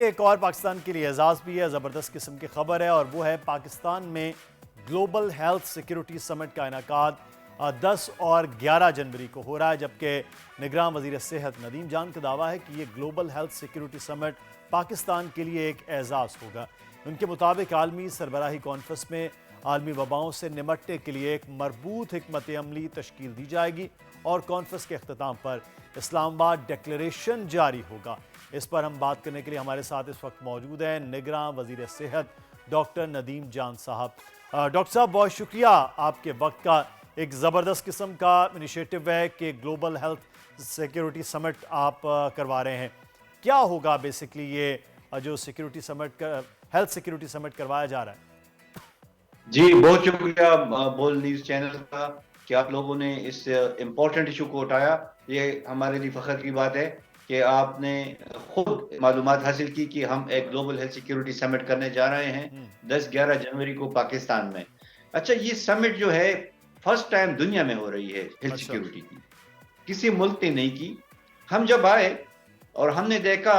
ایک اور پاکستان کے لیے اعزاز بھی ہے، زبردست قسم کی خبر ہے، اور وہ ہے پاکستان میں گلوبل ہیلتھ سیکیورٹی سمٹ کا انعقاد 10 اور 11 جنوری کو ہو رہا ہے، جبکہ نگراں وزیر صحت ندیم جان کا دعویٰ ہے کہ یہ گلوبل ہیلتھ سیکیورٹی سمٹ پاکستان کے لیے ایک اعزاز ہوگا۔ ان کے مطابق عالمی سربراہی کانفرنس میں عالمی وباؤں سے نمٹنے کے لیے ایک مربوط حکمت عملی تشکیل دی جائے گی اور کانفرنس کے اختتام پر اسلام آباد ڈکلیریشن جاری ہوگا۔ اس پر ہم بات کرنے کے لیے ہمارے ساتھ اس وقت موجود ہیں نگراں وزیر صحت ڈاکٹر ندیم جان صاحب۔ ڈاکٹر صاحب بہت شکریہ آپ کے وقت کا۔ ایک زبردست قسم کا انیشیٹو ہے کہ گلوبل ہیلتھ سیکیورٹی سمٹ آپ کروا رہے ہیں۔ کیا ہوگا بیسکلی یہ جو سیکیورٹی سمٹ ہیلتھ سیکیورٹی سمٹ کروایا جا رہا ہے؟ جی بہت شکریہ بول نیوز چینل کا کہ آپ لوگوں نے اس امپورٹنٹ ایشو کو اٹھایا۔ یہ ہمارے لیے فخر کی بات ہے کہ آپ نے خود معلومات حاصل کی کہ ہم ایک گلوبل ہیلتھ سیکیورٹی سمٹ کرنے جا رہے ہیں 10-11 جنوری کو پاکستان میں۔ اچھا، یہ سمٹ جو ہے فرسٹ ٹائم دنیا میں ہو رہی ہے ہیلتھ اچھا، سیکیورٹی کی، کسی ملک نے نہیں کی۔ ہم جب آئے اور ہم نے دیکھا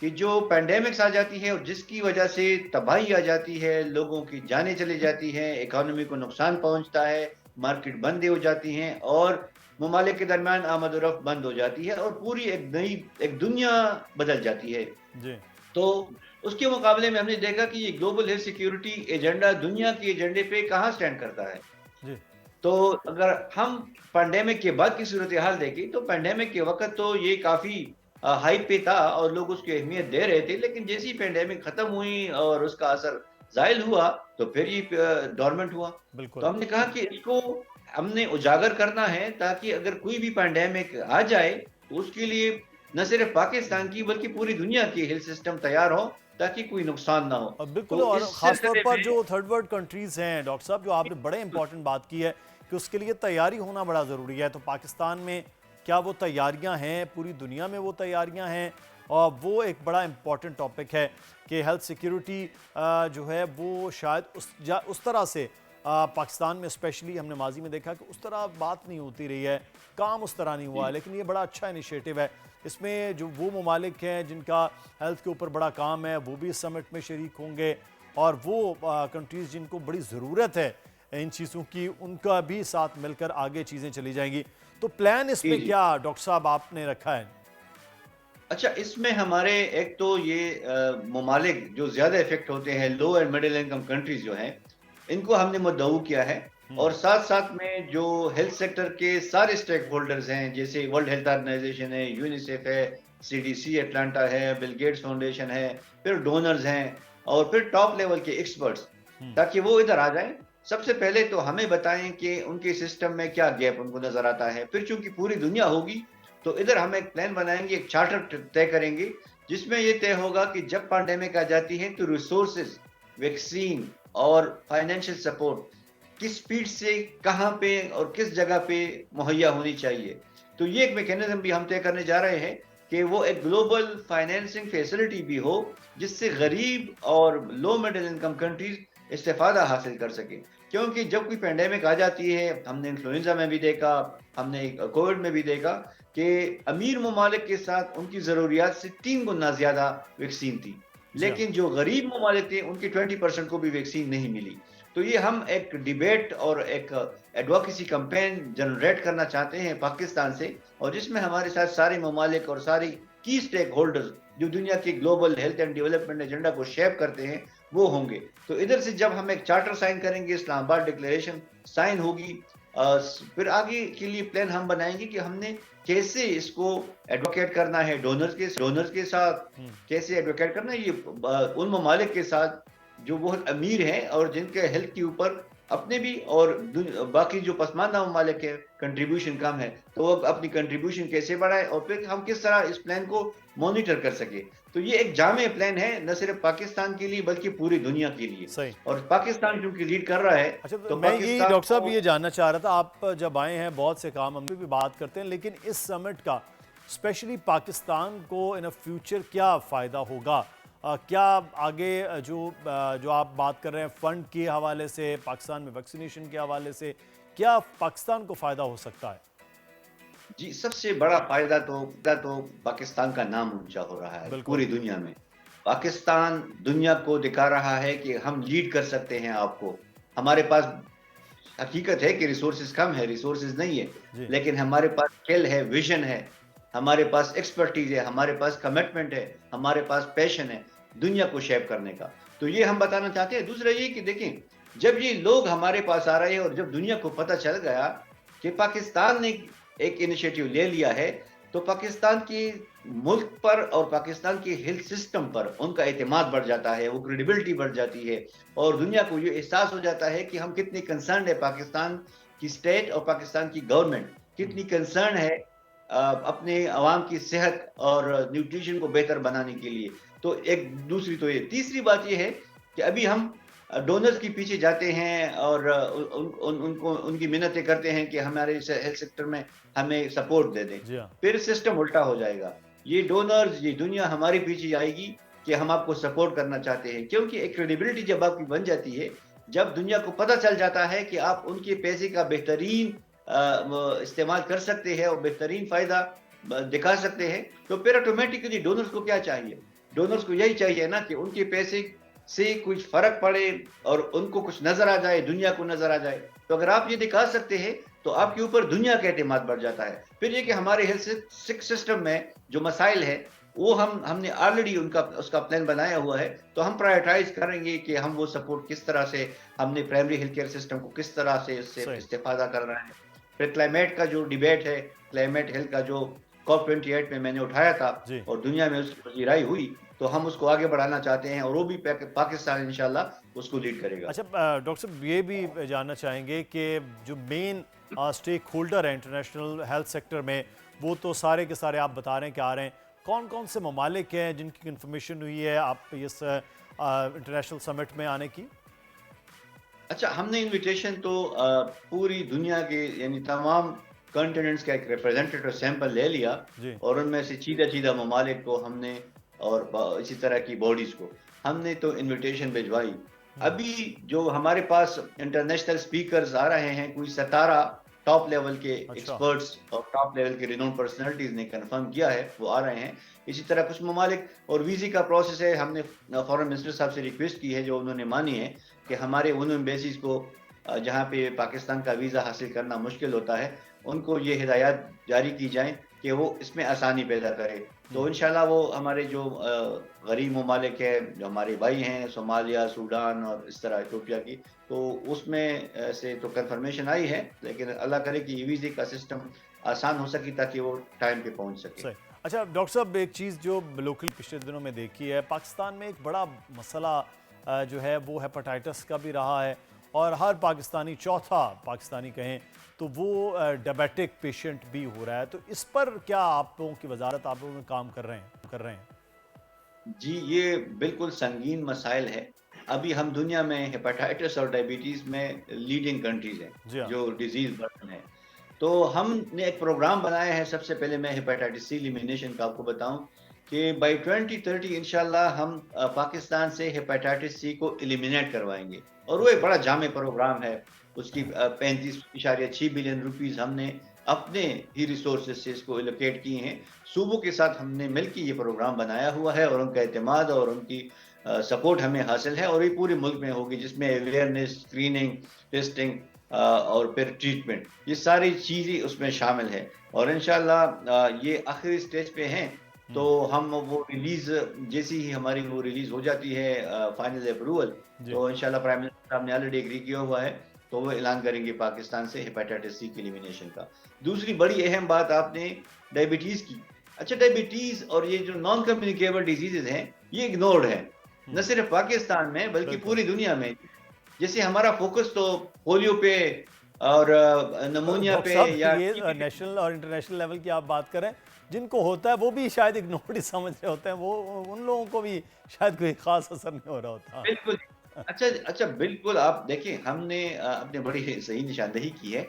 کہ جو پینڈیمکس آ جاتی ہے اور جس کی وجہ سے تباہی آ جاتی ہے، لوگوں کی جانیں چلی جاتی ہیں، اکانومی کو نقصان پہنچتا ہے، مارکیٹ بند ہو جاتی ہیں اور ممالک کے درمیان آمد و رفت بند ہو جاتی ہے اور پوری ایک دنیا بدل جاتی ہے۔ جی تو اس کے مقابلے میں ہم نے دیکھا کہ یہ گلوبل ہیلتھ سیکیورٹی ایجنڈا دنیا کے ایجنڈے پہ کہاں سٹینڈ کرتا ہے۔ جی تو اگر ہم پینڈیمک کے بعد کی صورتحال دیکھیں تو پینڈیمک کے وقت تو یہ کافی ہائپ پہ تھا اور لوگ اس کی اہمیت دے رہے تھے، لیکن جیسی پینڈیمک ختم ہوئی اور اس کا اثر زائل ہوا تو پھر یہ ڈورمنٹ ہوا۔ بالکل۔ تو ہم نے کہا کہ اس کو ہم نے اجاگر کرنا ہے تاکہ اگر کوئی بھی پینڈیمک آ جائے تو اس کے لیے نہ صرف پاکستان کی بلکہ پوری دنیا کی ہیلتھ سسٹم تیار ہو تاکہ کوئی نقصان نہ ہو۔ بالکل، تو اور اس خاص طور سلسلے پر میں جو تھرڈ ورلڈ کنٹریز ہیں ڈاکٹر صاحب، جو آپ نے بڑے امپورٹنٹ بات کی ہے کہ اس کے لیے تیاری ہونا بڑا ضروری ہے، تو پاکستان میں کیا وہ تیاریاں ہیں؟ پوری دنیا میں وہ تیاریاں ہیں؟ اور وہ ایک بڑا امپورٹنٹ ٹاپک ہے کہ ہیلتھ سیکیورٹی جو ہے وہ شاید اس طرح سے پاکستان میں اسپیشلی ہم نے ماضی میں دیکھا کہ اس طرح بات نہیں ہوتی رہی ہے، کام اس طرح نہیں ہوا ہے، لیکن یہ بڑا اچھا انیشیٹو ہے۔ اس میں جو وہ ممالک ہیں جن کا ہیلتھ کے اوپر بڑا کام ہے وہ بھی اس سمٹ میں شریک ہوں گے، اور وہ کنٹریز جن کو بڑی ضرورت ہے ان چیزوں کی، ان کا بھی ساتھ مل کر آگے چیزیں چلی جائیں گی۔ تو پلان اس جی میں جی کیا ڈاکٹر صاحب آپ نے رکھا ہے؟ اچھا، اس میں ہمارے ایک تو یہ ممالک جو زیادہ افیکٹ ہوتے ہیں، لو اینڈ مڈل انکم کنٹریز جو ہیں، ان کو ہم نے مدعو کیا ہے، اور ساتھ ساتھ میں جو ہیلتھ سیکٹر کے سارے سٹیک ہولڈرز ہیں، جیسے ورلڈ ہیلتھ آرگنائزیشن ہے، یونیسیف ہے، CDC اٹلانٹا ہے، بل گیٹس فاؤنڈیشن ہے، پھر ڈونرز ہیں اور پھر ٹاپ لیول کے ایکسپرٹس، تاکہ وہ ادھر آ جائیں۔ سب سے پہلے تو ہمیں بتائیں کہ ان کے سسٹم میں کیا گیپ ان کو نظر آتا ہے، پھر چونکہ پوری دنیا ہوگی تو ادھر ہم ایک پلان بنائیں گے، ایک چارٹر طے کریں گے جس میں یہ طے ہوگا کہ جب پینڈیمک آ جاتی ہے تو ریسورسز، ویکسین اور فائنینشیل سپورٹ کس سپیڈ سے کہاں پہ اور کس جگہ پہ مہیا ہونی چاہیے۔ تو یہ ایک میکینزم بھی ہم طے کرنے جا رہے ہیں کہ وہ ایک گلوبل فائنینسنگ فیسلٹی بھی ہو جس سے غریب اور لو مڈل انکم کنٹریز استفادہ حاصل کر سکیں، کیونکہ جب کوئی پینڈیمک آ جاتی ہے، ہم نے انفلوئنزا میں بھی دیکھا، ہم نے کووڈ میں بھی دیکھا کہ امیر ممالک کے ساتھ ان کی ضروریات سے 3 گنا زیادہ ویکسین تھی، جی ہاں، لیکن جو غریب ممالک تھے ان کی 20% کو بھی ویکسین نہیں ملی۔ تو یہ ہم ایک ڈیبیٹ اور ایک ایڈوکیسی کمپین جنریٹ کرنا چاہتے ہیں پاکستان سے، اور جس میں ہمارے ساتھ سارے ممالک اور ساری کی سٹیک ہولڈرز جو دنیا کی global health and development agenda کو شیپ کرتے ہیں وہ ہوں گے۔ تو ادھر سے جب ہم ایک چارٹر سائن کریں گے، اسلام آباد ڈکلیریشن سائن ہوگی، پھر آگے کے لیے پلان ہم بنائیں گے کہ ہم نے کیسے اس کو ایڈوکیٹ کرنا ہے، ڈونرز کے ساتھ کیسے ایڈوکیٹ کرنا ہے، یہ ان ممالک کے ساتھ جو بہت امیر ہیں اور جن کے ہیلتھ کے اوپر اپنے بھی اور باقی جو پسماندہ ممالک ہیں کنٹریبیوشن کم ہے، تو وہ اپنی کنٹریبیوشن کیسے بڑھائے اور پھر ہم کس طرح اس پلان کو مانیٹر کر سکے۔ تو یہ ایک جامع پلان ہے، نہ صرف پاکستان کے لیے بلکہ پوری دنیا کے لیے، صحیح۔ اور پاکستان کیونکہ لیڈ کر رہا ہے اچھا، تو تو میں یہی پاکستان ڈاکٹر صاحب کو یہ جاننا چاہ رہا تھا، آپ جب آئے ہیں بہت سے کام ہم بھی بات کرتے ہیں، لیکن اس سمٹ کا اسپیشلی پاکستان کو ان فیوچر کیا فائدہ ہوگا؟ کیا آگے جو آپ بات کر رہے ہیں فنڈ کے حوالے سے، پاکستان میں ویکسینیشن کے حوالے سے، کیا پاکستان کو فائدہ ہو سکتا ہے؟ جی، سب سے بڑا فائدہ تو پاکستان کا نام اونچا ہو رہا ہے بالکل۔ پوری دنیا میں۔ پاکستان دنیا کو دکھا رہا ہے کہ ہم لیڈ کر سکتے ہیں آپ کو. ہمارے پاس حقیقت ہے کہ ریسورسز کم ہے, ریسورسز نہیں ہے, جی لیکن ہمارے پاس اسکل ہے, ویژن ہے, ہمارے پاس ایکسپرٹیز ہے, ہمارے پاس کمٹمنٹ ہے, ہمارے پاس پیشن ہے دنیا کو شیپ کرنے کا. تو یہ ہم بتانا چاہتے ہیں. دوسرا یہ کہ دیکھیں, جب یہ لوگ ہمارے پاس آ رہے ہیں اور جب دنیا کو پتہ چل گیا کہ پاکستان نے ایک انیشیٹو لے لیا ہے, تو پاکستان کی ملک پر اور پاکستان کے ہیلتھ سسٹم پر ان کا اعتماد بڑھ جاتا ہے, وہ کریڈیبلٹی بڑھ جاتی ہے, اور دنیا کو یہ احساس ہو جاتا ہے کہ ہم کتنی کنسرنڈ ہے, پاکستان کی اسٹیٹ اور پاکستان کی گورنمنٹ کتنی کنسرن ہے اپنے عوام کی صحت اور نیوٹریشن کو بہتر بنانے کے لیے. تو ایک دوسری تو یہ, تیسری بات یہ ہے کہ ابھی ہم ڈونرز کے پیچھے جاتے ہیں اور ان کی منتیں کرتے ہیں کہ ہمارے ہیلتھ سیکٹر میں ہمیں سپورٹ دے دیں. جی ہاں پھر سسٹم الٹا ہو جائے گا. یہ ڈونرز, یہ دنیا ہمارے پیچھے آئے گی کہ ہم آپ کو سپورٹ کرنا چاہتے ہیں, کیونکہ ایک کریڈیبلٹی جب آپ کی بن جاتی ہے, جب دنیا کو پتہ چل جاتا ہے کہ آپ ان کے پیسے کا بہترین استعمال کر سکتے ہیں اور بہترین فائدہ دکھا سکتے ہیں, تو پھر آٹومیٹکلی ڈونرز کو کیا چاہیے؟ ڈونرز کو یہی چاہیے نا کہ ان کے پیسے سے کچھ فرق پڑے اور ان کو کچھ نظر آ جائے, دنیا کو نظر آ جائے. تو اگر آپ یہ دکھا سکتے ہیں تو آپ کے اوپر دنیا کا اعتماد بڑھ جاتا ہے. پھر یہ کہ ہمارے ہیلتھ سسٹم میں جو مسائل ہے وہ ہم نے آلریڈی اس کا پلان بنایا ہوا ہے, تو ہم پرائیورٹائز کریں گے کہ ہم وہ سپورٹ کس طرح سے, ہم نے پرائمری ہیلتھ کیئر سسٹم کو کس طرح سے اس سے صحیح. استفادہ کر رہے ہیں. پھر کلائمیٹ کا جو ڈیبیٹ ہے, کلائمیٹ ہیلتھ کا جو COP 28 میں نے اٹھایا تھا جی اور دنیا میں اس کی پذیرائی ہوئی, تو ہم اس کو آگے بڑھانا چاہتے ہیں, اور وہ بھی پاکستان انشاءاللہ اس کو لیڈ کرے گا. اچھا ڈاکٹر صاحب یہ بھی جاننا چاہیں گے کہ جو مین اسٹیک ہولڈر ہیں انٹرنیشنل ہیلتھ سیکٹر میں, وہ تو سارے کے سارے آپ بتا رہے ہیں کہ آ رہے ہیں. کون کون سے ممالک ہیں جن کی کنفرمیشن ہوئی ہے آپ اس انٹرنیشنل سمٹ میں آنے کی؟ اچھا, ہم نے انویٹیشن تو پوری دنیا کے یعنی تمام کنٹیننٹس کا ایک ریپرزینٹیٹو سیمپل لے لیا, جی اور ان میں سے سیدھا ممالک کو ہم نے, اور اسی طرح کی باڈیز کو ہم نے تو انویٹیشن بھجوائی. ابھی جو ہمارے پاس انٹرنیشنل سپیکرز آ رہے ہیں, کوئی 17 ٹاپ لیول کے اچھا ایکسپرٹس اور ٹاپ لیول کے رینون پرسنالٹیز نے کنفرم کیا ہے, وہ آ رہے ہیں. اسی طرح کچھ ممالک, اور ویزے کا پروسیس ہے, ہم نے فارن منسٹر صاحب سے ریکویسٹ کی ہے جو انہوں نے مانی ہے کہ ہمارے ان ایمبیسیز کو جہاں پہ پاکستان کا ویزا حاصل کرنا مشکل ہوتا ہے, ان کو یہ ہدایات جاری کی جائیں کہ وہ اس میں آسانی پیدا کرے. تو انشاءاللہ وہ ہمارے جو غریب ممالک ہیں, جو ہمارے بھائی ہیں, صومالیہ, سوڈان اور اس طرح ایتھوپیا کی, تو اس میں سے تو کنفرمیشن آئی ہے, لیکن اللہ کرے کہ یہ ویزے کا سسٹم آسان ہو سکے تاکہ وہ ٹائم پہ پہنچ سکے. صحیح. اچھا ڈاکٹر صاحب ایک چیز جو لوکل پچھلے دنوں میں دیکھی ہے, پاکستان میں ایک بڑا مسئلہ جو ہے وہ ہیپاٹائٹس کا بھی رہا ہے, اور ہر پاکستانی, چوتھا پاکستانی کہیں تو وہ ڈائبیٹک پیشنٹ بھی ہو رہا ہے. تو اس پر کیا آپ لوگوں کی وزارت, آپ لوگوں کام کر رہے ہیں؟ جی, یہ بالکل سنگین مسائل ہے. ابھی ہم دنیا میں ہیپاٹائٹس اور ڈائبٹیز میں لیڈنگ کنٹریز ہیں جی ہاں جو ڈیزیز برڈن ہے. تو ہم نے ایک پروگرام بنایا ہے. سب سے پہلے میں ہیپاٹائٹس سی ایلیمینیشن کا آپ کو بتاؤں کہ بائی 2030 انشاءاللہ ہم پاکستان سے ہیپاٹائٹس سی کو ایلیمینیٹ کروائیں گے, اور وہ ایک بڑا جامع پروگرام ہے. اس کی 35.6 بلین روپیز ہم نے اپنے ہی ریسورسز سے اس کو ایلوکیٹ کیے ہیں. صوبوں کے ساتھ ہم نے مل کے یہ پروگرام بنایا ہوا ہے, اور ان کا اعتماد اور ان کی سپورٹ ہمیں حاصل ہے, اور یہ پورے ملک میں ہوگی, جس میں اویئرنیس, اسکریننگ, ٹیسٹنگ اور پھر ٹریٹمنٹ, یہ ساری چیزیں اس میں شامل ہے. اور انشاءاللہ یہ آخری سٹیج پہ ہیں, تو ہم وہ ریلیز جیسی ہی ہماری وہ ریلیز ہو جاتی ہے فائنل اپروول, جی تو انشاءاللہ پرائم منسٹر صاحب نے آلریڈی ایگری کیا ہوا ہے, تو وہ اعلان کریں گے پاکستان سے ہیپاٹائٹس سی کی ایلیمینیشن کا. دوسری بڑی اہم بات آپ نے ڈائبٹیز کی. اچھا, ڈائبٹیز اور یہ جو نان کمیونیکیبل ڈیزیزز ہیں یہ اگنورڈ ہیں, نہ صرف پاکستان میں بلکہ بالکل. پوری دنیا میں. جیسے ہمارا فوکس تو پولیو پہ اور نمونیا ڈاکٹر پہ صاحب یا یہ نیشنل اور انٹرنیشنل لیول کی آپ بات کریں, جن کو ہوتا ہے وہ بھی شاید اگنورڈ ہی سمجھ رہے ہوتے ہیں, وہ ان لوگوں کو بھی شاید کوئی خاص اثر نہیں ہو رہا ہوتا. بالکل. اچھا بالکل, آپ دیکھیں ہم نے اپنے بڑی صحیح نشاندہی کی ہے.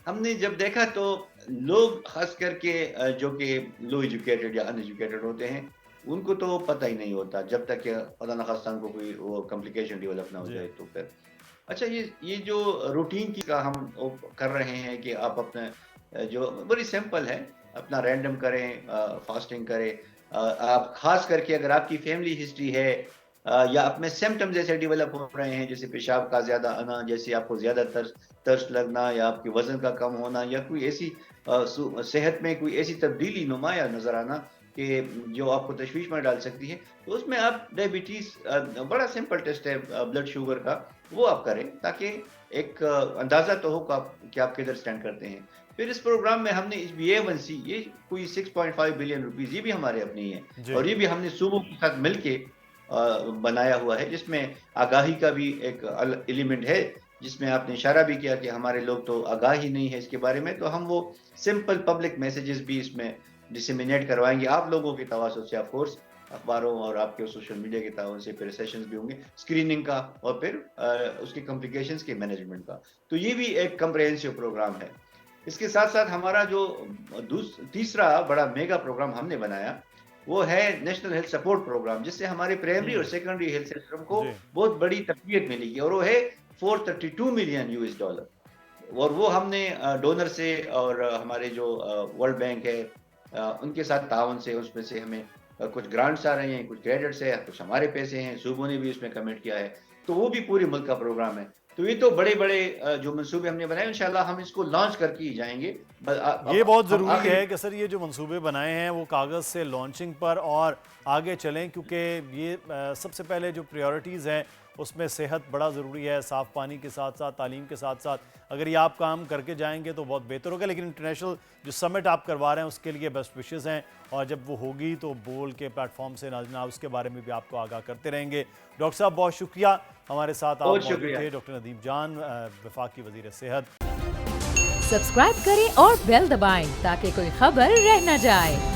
ہم نے جب دیکھا تو لوگ خاص کر کے جو کہ لو ایجوکیٹڈ یا ان ایجوکیٹڈ ہوتے ہیں, ان کو تو پتہ ہی نہیں ہوتا جب تک کہ خدا نخواستہ کو کوئی وہ کمپلیکیشن ڈیولپ نہ ہو جی جائے. تو پھر اچھا, یہ جو روٹین کی کا ہم کر رہے ہیں کہ آپ اپنے جو بڑی سمپل ہے, اپنا رینڈم کریں, فاسٹنگ کریں, آپ خاص کر کے اگر آپ کی فیملی ہسٹری ہے یا آپ میں سمٹمز ایسے ڈیولپ ہو رہے ہیں جیسے پیشاب کا زیادہ آنا، جیسے آپ کو زیادہ ترس لگنا یا آپ کے وزن کا کم ہونا یا کوئی ایسی صحت میں کوئی ایسی تبدیلی نمایاں نظر آنا کہ جو آپ کو تشویش میں ڈال سکتی ہے، تو اس میں آپ ڈائبٹیز بڑا سمپل ٹیسٹ ہے بلڈ شوگر کا، وہ آپ کریں تاکہ ایک اندازہ تو ہو کہ آپ کدھر سٹینڈ کرتے ہیں۔ پھر اس پروگرام میں ہم نے HbA1c یہ کوئی 6.5 بلین روپیز یہ بھی ہمارے اپنے ہی ہیں، جی اور یہ بھی ہم نے صوبوں کے ساتھ مل کے بنایا ہوا ہے، جس میں آگاہی کا بھی ایک ایلیمنٹ ہے، جس میں آپ نے اشارہ بھی کیا کہ ہمارے لوگ تو آگاہ ہی نہیں ہے اس کے بارے میں، تو ہم وہ سمپل پبلک میسیجز بھی اس میں ڈسیمینیٹ کروائیں گے آپ لوگوں کی تواسط سے، آف کورس اخباروں اور آپ کے سوشل میڈیا کے تعاون سے، پھر سیشنز بھی ہوں گے اسکریننگ کا اور پھر اس کے کمپلیکیشنز کے مینجمنٹ کا، تو یہ بھی ایک کمپریہنسو پروگرام ہے۔ اس کے ساتھ ساتھ ہمارا جو تیسرا بڑا میگا پروگرام ہم نے بنایا وہ ہے نیشنل ہیلتھ سپورٹ پروگرام، جس سے ہمارے پرائمری اور سیکنڈری ہیلتھ سسٹم کو جی بہت بڑی تقویت ملے گی، اور وہ ہے $432 ملین، اور وہ ہم نے ڈونر سے اور ہمارے جو ورلڈ بینک ہے ان کے ساتھ تعاون سے، اس میں سے ہمیں کچھ گرانٹس آ رہے ہیں، کچھ کریڈٹس ہے، کچھ ہمارے پیسے ہیں، صوبوں نے بھی اس میں کمٹ کیا ہے، تو وہ بھی پورے ملک کا پروگرام ہے۔ تو یہ تو بڑے بڑے جو منصوبے ہم نے بنائے، انشاءاللہ ہم اس کو لانچ کر کے ہی جائیں گے۔ یہ بہت ہم ضروری آخری ہے کہ سر یہ جو منصوبے بنائے ہیں وہ کاغذ سے لانچنگ پر اور آگے چلیں، کیونکہ یہ سب سے پہلے جو پریورٹیز ہیں اس میں صحت بڑا ضروری ہے، صاف پانی کے ساتھ ساتھ تعلیم کے ساتھ ساتھ اگر یہ آپ کام کر کے جائیں گے تو بہت بہتر ہوگا۔ لیکن انٹرنیشنل جو سمٹ آپ کروا رہے ہیں اس کے لیے بیسٹ وشز ہیں، اور جب وہ ہوگی تو بول کے پلیٹ فارم سے ناظرین اس کے بارے میں بھی آپ کو آگاہ کرتے رہیں گے۔ ڈاکٹر صاحب بہت شکریہ، ہمارے ساتھ آپ بہت موجود شکریہ۔ تھے، ڈاکٹر ندیم جان، وفاقی وزیر صحت۔ سبسکرائب کریں اور بیل دبائیں تاکہ کوئی خبر رہ نہ جائے۔